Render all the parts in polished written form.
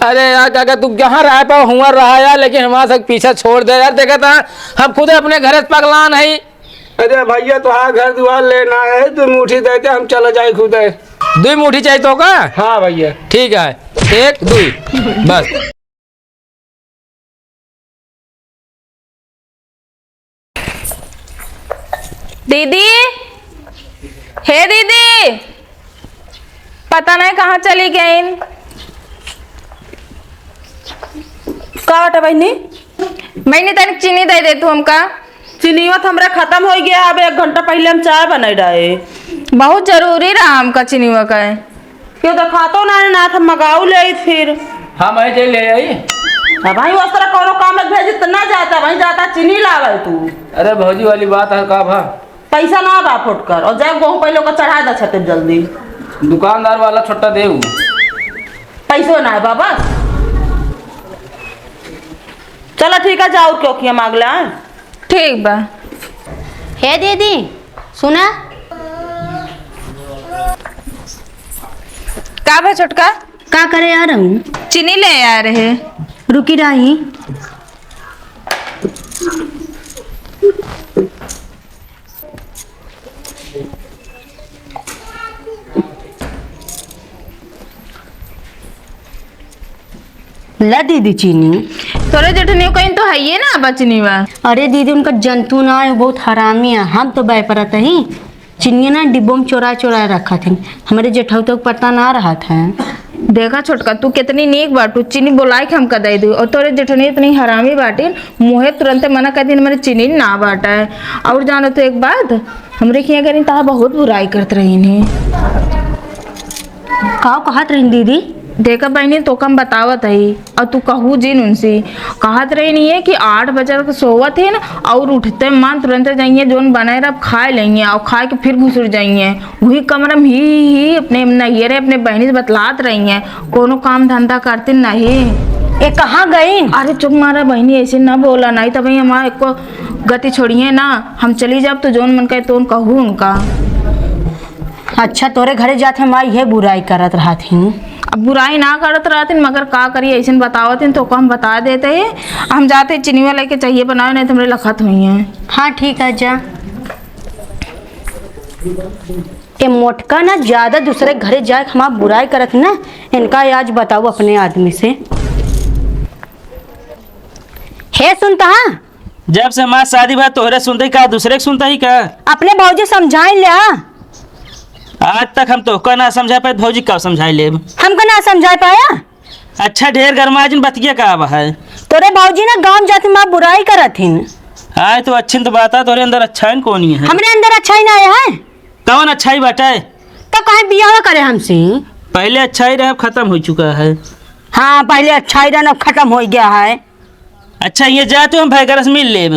अरे यार काका तू कहाँ रहा पाओ हुआ रहा यार, लेकिन हमारा सब पीछा छोड़ दे यार। देखा था हम खुद अपने घर से पगला नहीं। अरे भैया तो हाँ घर दुआर लेना है तो मुट्ठी देते हम चला जाए खुद है। 2 मुट्ठी चाहिए तो का? हाँ भैया ठीक है 1 2 बस। दीदी, हे दीदी, पता नहीं कहाँ चली गई। का बाटे बहनी? मैंने तनिक चीनी दे दे तू हमका। चीनीवा तो हमरा खत्म हो गया। अब 1 घंटा पहले हम चाय बनाई रहे। बहुत जरूरी रहा हमका चीनी का है। क्यों तो खातो ना था मगाऊ ले फिर। हाँ मैं जे ले आई। अब भाई उस तरह कोनो काम में भेज इतना जाता वहीं जाता चीनी लावे तू। अरे भौजी वाली बात है का भा पैसा ना बा फुट कर और जाए गेहूं पहले का चढ़ा दे छते जल्दी। दुकानदार वाला छोटा देऊ पैसो ना है बाबा। चलो ठीक है जाओ क्यों किया मांग ले। ठीक बा। हे दीदी सुना का बा छोटका? का करे आ रहा हूँ। चीनी ले आ रहे। रुकी रही। ला दीदी चीनी। तोरे जेठनी कहीं तो है ये ना बचनी बा। अरे दीदी उनका जंतु ना है, बहुत हरामी है। हम तो बेपरत ही चीनी ना डिब्बों में चोरा चोरा रखा थे। हमारे जेठाऊ तो पता ना रहा था। देखा छोटका तू कितनी नीक बाटू, चीनी बोलाई के हमका दे दू और तोरे जेठनी इतनी हरामी बाटी मुहे तुरंत मना कर दी मेरे चीनी ना बाटा है। और जानो तो एक बात हमरे किया करी ता बहुत बुराई करते रही ने। का कहत रही दीदी? देखा बहनी तो कम बतावत है और तू कहू जिन उनसे कहत रही नहीं है कि 8 बजे तक सोवत है ना और उठते मान तुरंत जाइए जोन बनाए रब खा लेंगे और खा के फिर घुसर जाइए वही कमरा में ही अपने नैहरे अपने बहनी से बतलात रही हैं कोनो काम धंधा करते नहीं। ये कहाँ गई? अरे चुप मारा बहनी ऐसे ना बोला नहीं तो भाई हमारा एक गति छोड़िए ना हम चली जाब तो जोन मन कहे तो कहूँ उनका। अच्छा तोरे घरे जाते माँ ये बुराई करत रहा थी। अब बुराई ना करत रहते मगर का करिए ऐसे बतावत तो हम बता देते हैं। हम जाते चीनी वाले के चाहिए बनाओ नहीं तो मेरे लखत हुई हैं। हाँ ठीक है जा। ये मोटका ना ज्यादा दूसरे घरे जाए हम बुराई करत ना इनका आज बताओ अपने आदमी से। हे सुनता हाँ? जब से हमारी शादी बात तोहरे सुनते का दूसरे के सुनता ही का? अपने भौजी समझाई लिया। आज तक हम तो ना समझा पाए भौजी का समझाई ले हमको ना समझा पाया। अच्छा ढेर गरमाजिन बतिया का अब है तोरे भौजी ना गांव जाते माँ बुराई करत हिन। हाँ तो अच्छी तो बात है तोरे अंदर अच्छा है कौन है? हमरे अंदर अच्छा ही ना आया है कौन अच्छा ही बात है? तो कहीं बियाह करे हमसे? पहले अच्छा ही रहा खत्म हो चुका है। हाँ पहले अच्छा ही रहना खत्म हो गया है। अच्छा ये जाते हम भाई से मिल ले।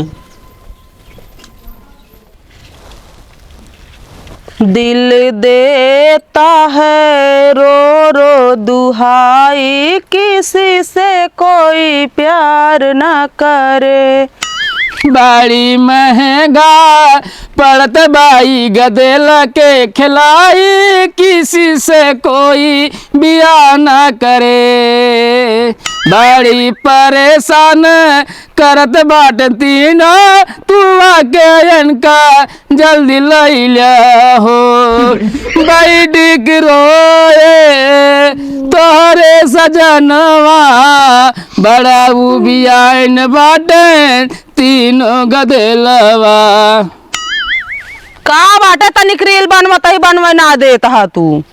दिल देता है रो रो दुहाई किसी से कोई प्यार न करे। बड़ी महंगा पड़त बाई गदेल के खिलाई किसी से कोई बिया न करे। बड़ी परेशान करत बाट तीनों तू आके इनका जल्दी लई लिया हो। बैठ रोए तोहरे सजनवा बड़ा उबियान बाटे तीनों गदेलवा। का बाटे तनिक रील बनवा ना देता हा तू।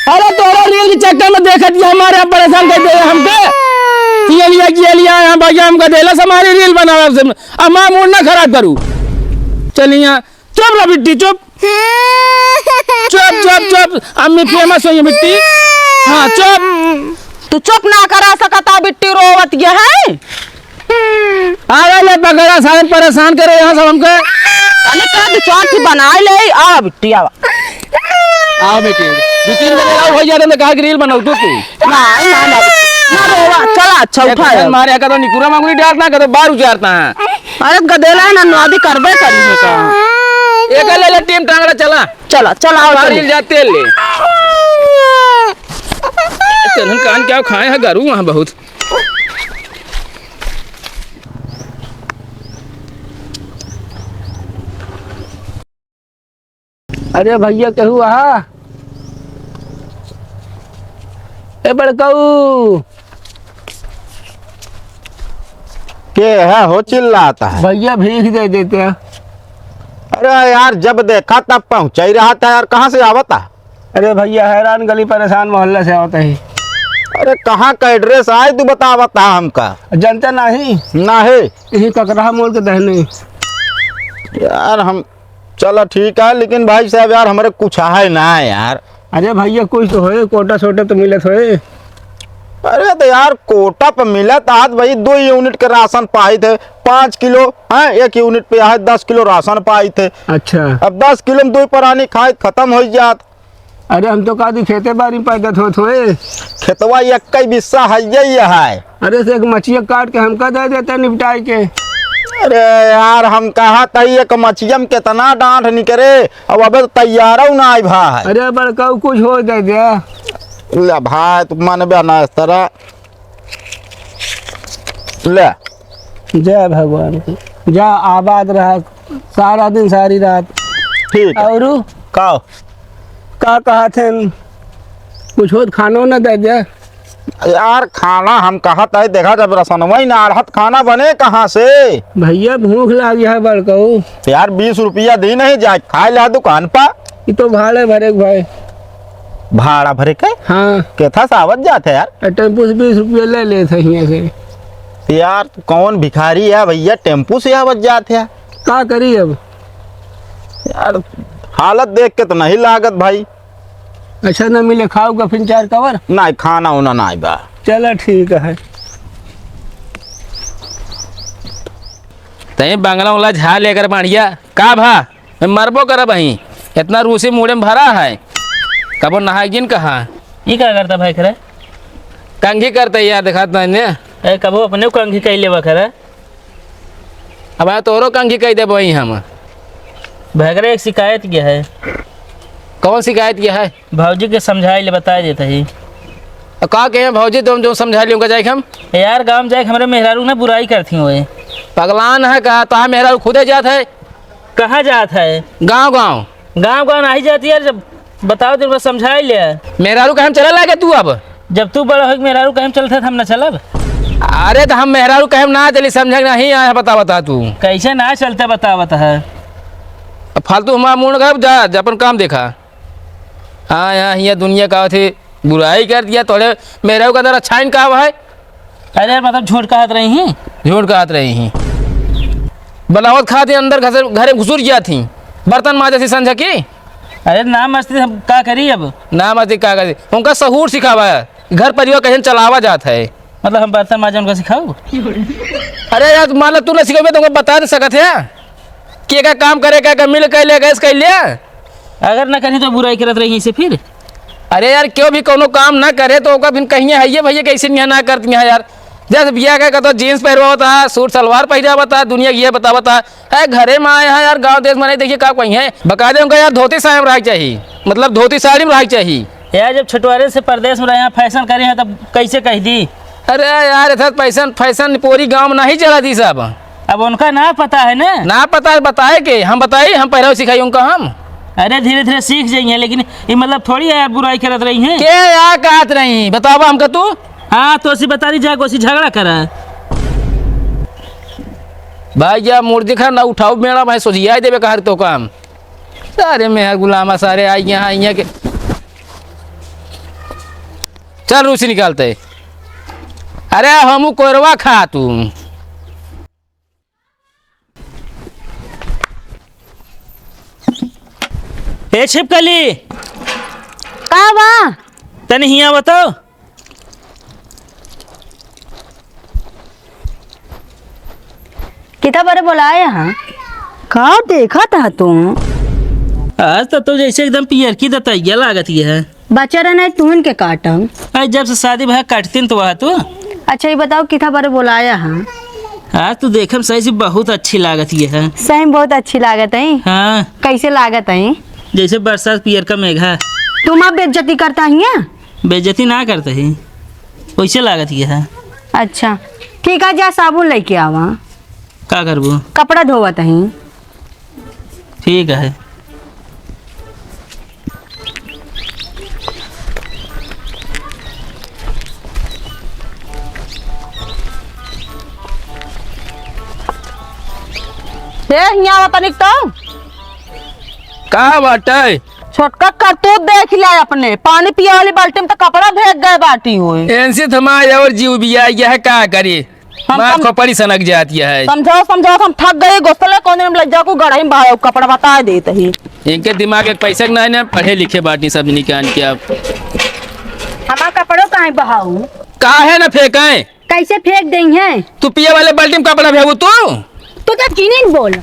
अरे तोरा रील के चक्कर में देखत ये हमारे यहाँ परेशान कर दे हमके ये लिया यहाँ भैया हमका देला हमारी रील बनावे से अब माँ मूड ना खराब करूँ। चलिए चुप रह बिट्टी चुप चुप चुप चुप अम्मी फेमस हुई है बिट्टी। हाँ चुप तू चुप ना करा सकता बिट्टी रोवत ये है। आ ले पकड़ा सारे परेशान करे यहाँ सब हमके। अरे का बिचार बना ले आ बिट्टी आवा। आओ बेटी 2-3 बजे हो जा रहे कहा कि रील बनाओ तू ना रोवा चला अच्छा उठा मारे का तो निकुरा मांगुरी डालना का तो बाहर उचारता है। अरे गदेला है ना नदी करबे करी का एक ले टीम टांगड़ा चला चला चला रील जाते ले तेनहन कान क्या खाए हैं गरू वहाँ बहुत। अरे भैया कहू आहा ए बड़काऊ के है हो चिल्लाता है। भैया भीख दे देते हैं। अरे यार जब देखा तब पहुंचा ही रहा था यार, कहाँ से आवता? अरे भैया हैरान गली परेशान मोहल्ले से होता ही। अरे कहाँ का एड्रेस आए तू बतावता हमका? जनता नहीं ना है यही ककरा मोड़ के दहने। यार हम चलो ठीक है, लेकिन भाई साहब यार हमारे कुछ है ना यार। अरे भैया कुछ तो होए, कोटा सोटा तो मिलत होए। अरे तो यार कोटा पे मिला था आज भाई 2 यूनिट के राशन पाए थे, 5 किलो है 1 यूनिट पे है 10 किलो राशन पाए थे। अच्छा अब 10 किलो में 2 पुरानी खाए खत्म हो जात। अरे हम तो कादी खेते बारी पैदा होत होए। खेतवा एक कई बिस्सा है यही है। अरे से एक मछिया काट के हमका दे देते निपटाई के। अरे यार हम कहा तई एक मछियम कितना डांट निकरे, अब अबे तो तैयार ना आई भाई। अरे बड़काऊ कुछ हो दे दिया। ले भाई तुम मन बना इस तरह ले। जय भगवान की। जा आबाद रहा सारा दिन सारी रात। ठीक है और खाओ। का कहा थे कुछ हो खानो न दे दिया। यार खाना हम कहा था देखा जब रसनवा ही ना अड़हत खाना बने कहाँ से? भैया भूख लगी है बड़काऊ। यार 20 रुपया दी नहीं जाए खाए ला दुकान पर। ये तो भाड़े भरे के भाई। भाड़ा भरे के हाँ केथा सावत जाते यार। टेम्पू से 20 रुपये ले लेते यहाँ से। यार तू कौन भिखारी है भैया, टेम्पू से आवत जाते यार। का करी अब? यार हालत देख के तो नहीं लागत भाई। अच्छा न मिले खाऊगा फिर 4 कवर। नहीं खाना उना नहीं बा। चलो ठीक है। तई बंगला उंगला झा लेकर बढ़िया का भा मैं मरबो करब वहीं इतना रूसी मुड़े में भरा है। कबो नहागिन कहाँ ये क्या करता भाई खरा? कंघी करते यार देखा ने ए कबो अपने कंघी कह लेवा खरा? अब आया तोरो कंघी कह दे वही हम। भगरे एक शिकायत किया है। कौन शिकायत किया है? भाजी के समझाए ले बता देता ही। का कहे भौजी तुम जो समझा लियो जाए हम यार गांव जाए हमारे मेहरारू ना बुराई करती हुए। पगलान है कहा तो हाँ मेरा खुदे जात है। कहाँ जात है? गाँव गाँव गांव गांव नहीं जाती यार। जब बताओ तो समझाई ले। मेहरारू का हम चला लागे तू अब जब तू बड़ा हो मेहरारू कहीं चलता था हम न चलब। अरे तो हम मेहरारू कहे ना चली समझ नहीं आया बता तू कैसे ना चलता बतावत है। फालतू हमारा मुँह घर जा अपन काम देखा। हाँ यहाँ दुनिया का थी बुराई कर दिया थोड़े मेहरारू का अंदर अच्छा इन कहा है। अरे मतलब झूठ कहत रही हैं। झूठ कहत रही ही बनावत खाते अंदर घरे घुसुर गया थी बर्तन माजे थी समझ की। अरे ना मस्ती हम का करी अब? ना मत का करी उनका सहूर सिखावा है घर परिवार कहीं चलावा जाता है। मतलब हम बर्तन माजे उनका सिखाओ? अरे यार मान लो तू ना सिखेबे तुमको बता दे सकत है कि का काम करे क्या मिल कर ले गैस कर लिया। अगर ना करी तो बुराई करत रही से फिर। अरे यार क्यों भी कोनो काम ना करे तो ओका फिर कहीं है भैया कैसे नहीं ना करती है यार। जैसे बिया का तो जीन्स पहरवा होता है सूट सलवार पहरा होता है दुनिया ये बतावता है घरे में आए हैं यार गांव देश में नहीं देखिए का कहीं है बकायदे उनका यार धोती साड़ी में रह चाहिए मतलब धोती साड़ी में रह चाहिए। यार जब छुटवारे से परदेश में रहे हैं फैशन करे हैं तब कैसे कह दी? अरे यार इधर फैशन पूरी गाँव में नहीं चला दी साहब। अब उनका ना पता है ना पता है बताए के हम बताइए हम पहले सिखाई उनका हम। अरे धीरे धीरे सीख जाइए लेकिन ये मतलब थोड़ी है बुराई करत रही हैं। के यार कहत नहीं बतावा हमका तू। हाँ तो ऐसी बता दी जाए कोई झगड़ा करा भाई या मूर्ति खा ना उठाओ मेरा भाई सोचिए देवे कहा तो काम सारे मेहर गुलामा सारे आई यहाँ के चल रूसी निकालते। अरे हम कोरवा खा तू ए छिपकली का बा? तनी हिया बताओ। कितना बारे बुलाया यहाँ? का देखा था तुम? आज तो जैसे एकदम पियर की दतैया लागत है। बच्चा रहना तुहन के काटम। आज जब से शादी भा काटती तो वह तो। अच्छा ये बताओ कितना बारे बुलाया हाँ? आज तो देखम सही से बहुत अच्छी लागत है। सही में बहुत अच्छी लागत है। हाँ कैसे लागत है? जैसे बरसात पियर का मेघा। तुम अब बेइज्जती करता ही है? बेइज्जती ना करते ही वैसे लागत ये है। अच्छा ठीक है, जा साबुन लेके आवा, का करबू? कपड़ा धोवत ही। ठीक है। यहाँ बता निकता का बाटे छोटका करतूत देख लिया अपने, पानी पिया वाली बाल्टी में तो कपड़ा फेंक गए बाटी हुए। इनसे थमाया और जीव भी आ गया है, क्या करे माँ खोपड़ी सनक जाती है। समझाओ समझाओ, हम थक गए, गोसले कोने में लग जाओ गढ़ाई में बहाओ, कपड़ा बता देते ही। इनके दिमाग एक पैसा नहीं ना, पढ़े लिखे बाटी सब निकाल के आप हमारा कपड़ों कहाँ बहाऊ, कहा है ना फेंकाए। कैसे फेंक दें हैं? तू पिए वाले बाल्टी में कपड़ा भेबू तू तो चीनी बोल।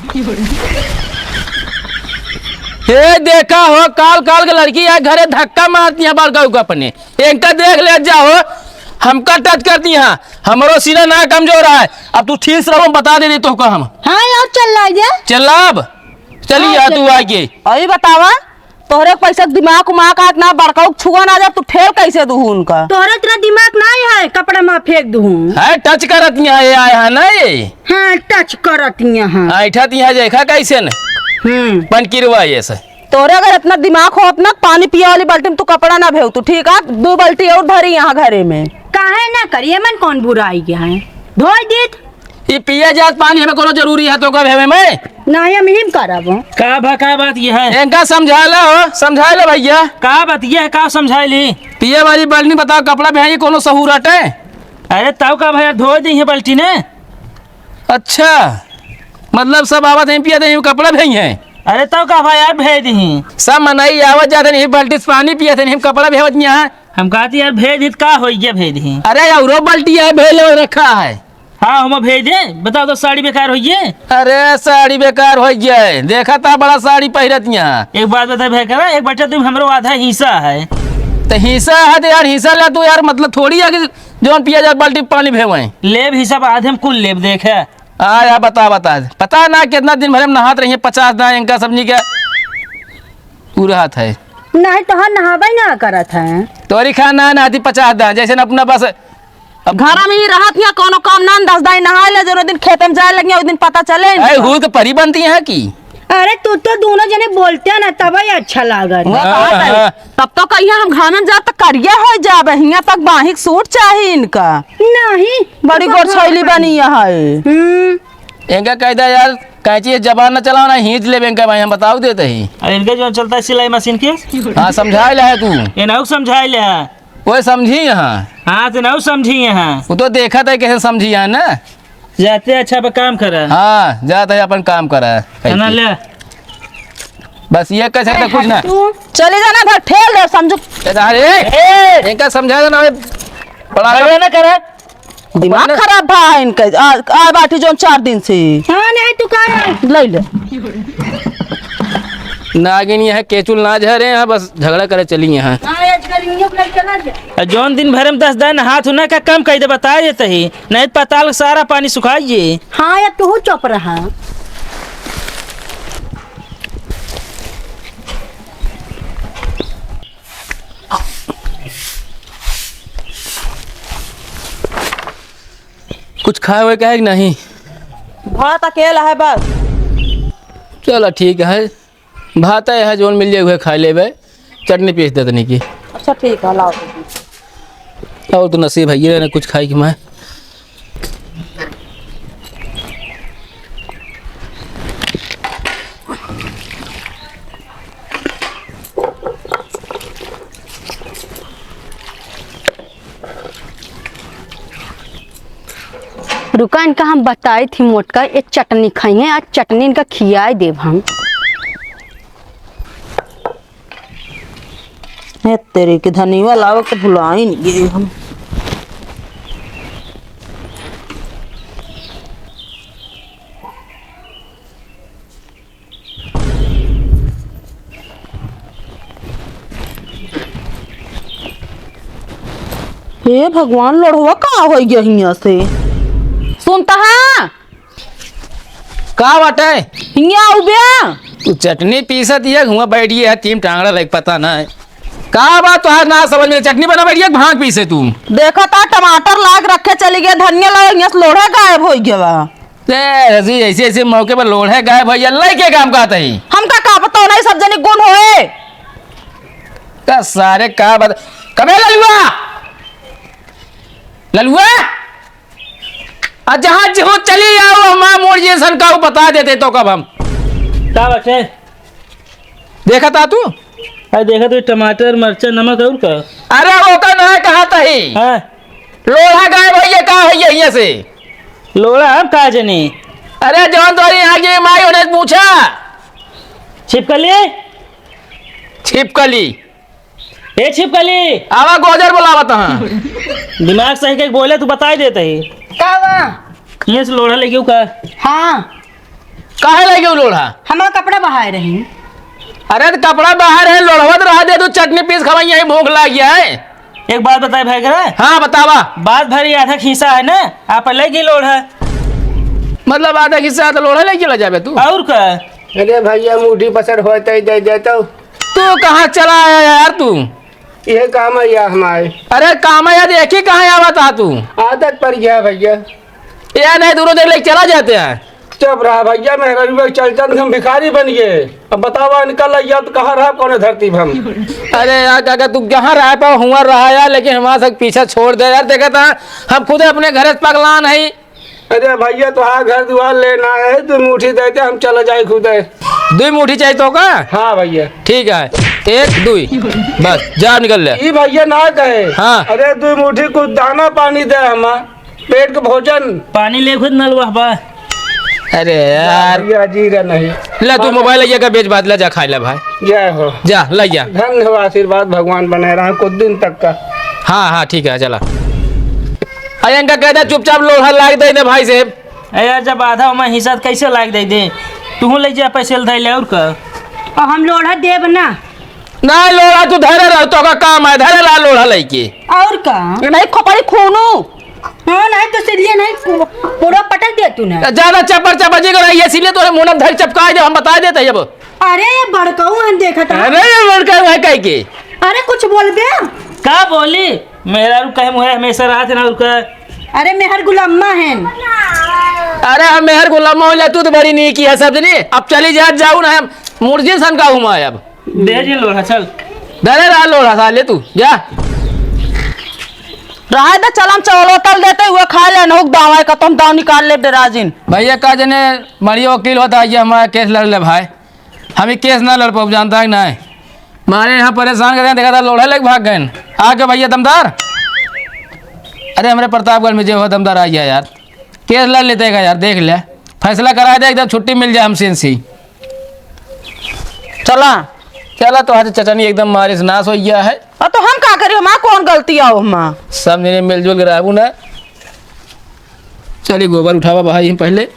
हे देखा हो काल काल के लड़की है घरे धक्का मारती है बड़का अपने, इनका देख ले जाओ हमका टच करती है, हमारो सीना ना कमजोर है। अब तू ठीक से रहो, बता दे तो हम। हाँ यार चल रहा है, चल अब चलिए हाँ, तू आके अभी बतावा तोहरे पैसा दिमाग उमाग का इतना बड़का छुआ ना जा, तू फेल कैसे दू उनका? तोहरा इतना दिमाग नहीं है कपड़ा में फेंक दूँ? है टच करती है ये आया है ना ये। हाँ टच करती है। ऐठा है देखा कैसे न बन किरवा ये से। तोरे अगर इतना दिमाग हो अपना, पानी पिया वाली बाल्टी में तू कपड़ा ना भेव तू, ठीक है? 2 बाल्टी और भरी यहाँ घरे में। काहे ना करिए, मन कौन बुराई गया है, धो दीत ये पिया जात पानी हमें कोनो जरूरी है तो कब है मैं नहीं हम हिम करब। का बात ये है? इनका समझा लो भैया। का बात ये है, का समझाई ली? पिए वाली बाल्टी बताओ कपड़ा भेजे कोनो सहूरट है? अरे ताऊ का भैया धो दी है बाल्टी ने। अच्छा मतलब सब आवत है पिया दे कपड़ा भेज है। अरे ताऊ का भैया भेज दी सब मनाई आवत जाते नहीं बाल्टी से पानी पिया थे नहीं कपड़ा भेवत यहाँ। हम कहती यार भेज दी का हो गया, भेज दी। अरे और बाल्टी है भेज रखा है। हाँ हम भेज दे, बताओ तो साड़ी बेकार हो गई। अरे साड़ी बेकार हो गया, देखा था बड़ा साड़ी पहरत यहाँ। एक बात बता भाई करा, एक बच्चा तुम हमरो आधा हिस्सा है तो हिस्सा है तो यार हिस्सा ला तू यार, मतलब थोड़ी है कि जो पिया जाए बाल्टी पानी भेवे लेब हिसाब आधे हम कुल लेब देखे। यार बता पता ना कितना दिन भर में नहात रही है 50 दाएं इनका सबनी का पूरा हाथ है। नहीं तो हाँ नहाबे ना करत है, तोरी खाना नहाती 50 दाएं जैसे न अपना बस अब घर में ही रहत यहाँ कोनो काम ना 10 दाई नहा ले, जो दिन खेत में जाए लगे दिन पता चले। हूर के परी बनती है कि अरे तू तो दोनों जने बोलते हैं ना तब ही अच्छा लागत। तब तो कहिए हम घर में जा तो करिए हो जाब, यहाँ तक बाहिक सूट चाहिए इनका। नहीं बड़ी गोरछैली बनी है। इनका कहता यार कैची जबान न चलाओ ना हिंच ले इनका भाई हम बताओ देते ही। अरे इनका जो चलता है सिलाई मशीन के, हाँ समझा ले है तू ये ना समझाई ले। वो समझी यहाँ। हाँ तो ना समझी यहाँ, वो तो देखा था कैसे समझी है ना। जाते अच्छा पे काम करे। हाँ जाता है अपन काम करा है ना ले। बस ये कह सकता कुछ ना। चले जाना घर ठेल दे समझो। अरे इनका समझा देना पढ़ा ना करे, दिमाग खराब है इनका। आ बाटी जो 4 दिन से। हाँ नहीं तू कर ले ले नागिनी है केचुल ना झरे यहाँ बस झगड़ा करे चली यहाँ। जौन दिन भर में 10 दिन हाथ होने का कम कह दे बता देते ही, नहीं पताल सारा पानी सुखाइए। हाँ या तू चुप रहा। कुछ खाए हुए का है कि नहीं? भात अकेला है बस। चलो ठीक है, भात है जोन मिल जाए खा ले, चटनी पीस दे तनी की। अच्छा ठीक है लाओ। और तो नसीब है ये ना कुछ खाई कि मैं। रुका इनका हम बताई थी मोटका ये चटनी खाई है, आज चटनी इनका खियाई देव हम। तेरे के धनीवा लाओ के भुला ही नहीं गए हम। हे भगवान लड़वा कहाँ हो गया यहाँ से? सुनता है का बाटे यहाँ उबे तू चटनी पीसत है घुआ बैठिए है 3 टांगड़ा लग पता ना है का बात तो है ना समझ में, चटनी बना बैठी भांग पीसे तू। देखा था टमाटर लाग रखे चली गया, धनिया लाग यहाँ से लोढ़ा गायब हो गया बा। ऐसे ऐसे मौके पर लोढ़े गायब भैया लई के काम कहते ही हमका का पता नहीं सब जने गुण होए का सारे का बता कबे ललुआ ललुआ आ जहां जो चली आओ हम मोड़ ये सन का बता देते तो कब हम का बचे देखा था तू। अरे देखा तो टमाटर मिर्चा नमक और का। अरे वो का ना कहा था ही हाँ लोढ़ा गायब भैया का भैया यहाँ से लोड़ा हम कहा जनी। अरे जवान तो आगे माई उन्हें पूछा छिपकली छिपकली ए छिपकली आवा गोजर बुलावत हाँ दिमाग सही के बोले तू बता ही देते ही का बा ये से लोढ़ा लेके का। हाँ काहे लगे वो लोढ़ा। हमारा कपड़ा बहाए रही। अरे तो कपड़ा बाहर है लोढ़वत रहा दे तू चटनी पीस खवाई यही भूख लग गया है। एक बात बताए भाई करा। हाँ बतावा। बात भरी आधा खीसा है ना आप ले गई लोढ़ा मतलब आधा हिस्सा तो लोढ़ा लेके चला जाबे तू। और का। अरे भैया मुठी पसर होते दे देता तू कहाँ चला आया यार तू। ये काम है या हमारे। अरे काम है यार देखी कहाँ आवा था तू। आदत पड़ गया भैया। यार नहीं दूरों देर लेके चला जाते हैं। चुप रहा भैया, मैं गरीब चलते हम भिखारी बन गए। अब बतावा निकल आइया तो कहाँ रहा कौन धरती पर हम। अरे यार काका तू कहाँ रहा पाओ हुआ रहा यार, लेकिन हमारा सब पीछे छोड़ दे यार। देखा था हम खुद अपने घर से पगला नहीं। अरे भैया तो हाँ घर द्वार लेना है तो मुठी देते हम चला जाए खुद। 2 मुठी चाहिए तो का। हाँ भैया ठीक है 1 2 बस जा निकल ले। ये भैया ना कहे। हाँ। अरे 2 मुठी कुछ दाना पानी दे हम पेट के भोजन। पानी ले खुद नलवा बा। अरे यार भैया जी रे नहीं ले तू मोबाइल ले का बेच बात ले जा खा ले भाई। जय हो। जा ले जा। धन्यवाद आशीर्वाद भगवान बने रहा कुछ दिन तक का। हाँ हाँ ठीक है चला। अरे इनका कहता चुपचाप लोढ़ा लाग दे भाई साहब। यार जब आधा में हिस्सा कैसे लाग दे दे तू ले जा पैसे ले और का। और हम लोढ़ा देब ना। ना लोढ़ा तू धरे रह तो का काम है धरे रह लोढ़ा लेके। और का नहीं खोपड़ी खूनू। हाँ नहीं तो इसलिए नहीं पूरा पटक दिया तूने। ज्यादा चपर चपजी कर रही है इसलिए तो मुंह धर चपका दे हम बता देते अब। अरे ये बड़काऊ हम देखा था। अरे ये लड़का है कह के। अरे कुछ बोल बे। का बोली मेरा रू कहे मुहे हमेशा रहा थे ना उनका। अरे मेहर गुलाम्मा है। अरे हम मेहर गुलाम हो जा तू तो बड़ी नीकी है सब जनी। अब चली जा जाऊ ना हम मुर्जी सन का हूँ अब। दे जी लोढ़ा चल धरे रहा लोढ़ा साले तू जा। रहा था चल हम चावल तल देते हुए खा ले नोक दावा का तुम दाव निकाल ले डराजिन। भैया का जने मरी वकील होता है ये हमारा केस लड़ ले भाई। हम ही केस ना लड़ पाओ जानता है ना मारे यहाँ परेशान कर देखा था लोढ़ा लेके भाग गए आके भैया दमदार। अरे हमारे प्रतापगढ़ में जो हो दमदार आ गया यार केस लड़ लेते हैं यार देख ले फैसला करा दे एकदम छुट्टी मिल जाए हमसे इनसी। चला चला तो आज चचनी एकदम मारे से नाश हो गया है। तो हम का करियो माँ कौन गलती आओ माँ सब मेरे मिलजुल के रहू ना। चलिए गोबर उठावा भाई पहले।